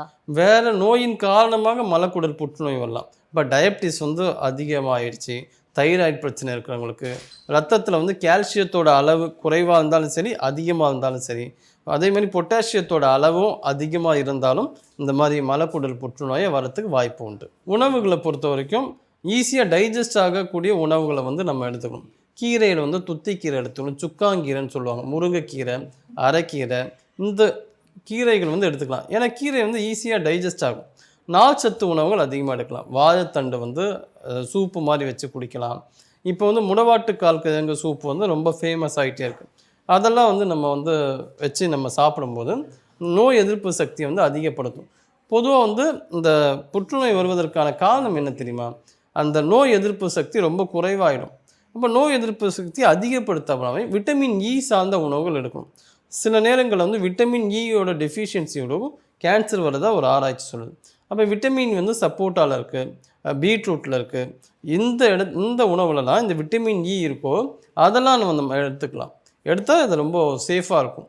இருக்கா? வேற நோயின் காரணமாக மலக்குடல் புற்றுநோய் வரலாம். இப்போ டயபிட்டிஸ் வந்து அதிகமாகிடுச்சு, தைராய்டு பிரச்சனை இருக்கிறவங்களுக்கு, ரத்தத்தில் வந்து கால்சியத்தோட அளவு குறைவாக இருந்தாலும் சரி, அதிகமாக இருந்தாலும் சரி, அதேமாதிரி பொட்டாசியத்தோட அளவும் அதிகமாக இருந்தாலும் இந்த மாதிரி மலக்குடல் புற்றுநோயை வரத்துக்கு வாய்ப்பு உண்டு. உணவுகளை பொறுத்த வரைக்கும் ஈஸியாக டைஜஸ்ட் ஆகக்கூடிய உணவுகளை வந்து நம்ம எடுத்துக்கணும். கீரையில் வந்து துத்திக்கீரை எடுத்துக்கணும், சுக்காங்கீரைன்னு சொல்லுவாங்க, முருங்கைக்கீரை, அரைக்கீரை, இந்த கீரைகள் வந்து எடுத்துக்கலாம். ஏன்னா கீரை வந்து ஈஸியாக டைஜஸ்ட் ஆகும். நார்ச்சத்து உணவுகள் அதிகமாக எடுக்கலாம். வாழைத்தண்டு வந்து சூப்பு மாதிரி வச்சு குடிக்கலாம். இப்போ வந்து முடவாட்டுக்கால் கிழங்கு சூப்பு வந்து ரொம்ப ஃபேமஸ் ஆகிட்டே இருக்குது. அதெல்லாம் வந்து நம்ம வந்து வச்சு நம்ம சாப்பிடும்போது நோய் எதிர்ப்பு சக்தியை வந்து அதிகப்படுத்தும். பொதுவாக வந்து இந்த புற்றுநோய் வருவதற்கான காரணம் என்ன தெரியுமா? அந்த நோய் எதிர்ப்பு சக்தி ரொம்ப குறைவாயிடும். அப்போ நோய் எதிர்ப்பு சக்தி அதிகப்படுத்தாமல் விட்டமின் இ சார்ந்த உணவுகள் எடுக்கணும். சில நேரங்களில் வந்து விட்டமின் இயோட டெஃபிஷியன்சியோடவும் கேன்சர் வரதா ஒரு ஆராய்ச்சி சொல்லுது. அப்போ விட்டமின் வந்து சப்போட்டாவில் இருக்குது, பீட்ரூட்டில் இருக்குது. இந்த உணவுலலாம் இந்த விட்டமின் இ இருக்கோ அதெல்லாம் நம்ம எடுத்துக்கலாம். எடுத்தால் இது ரொம்ப சேஃபாக இருக்கும்.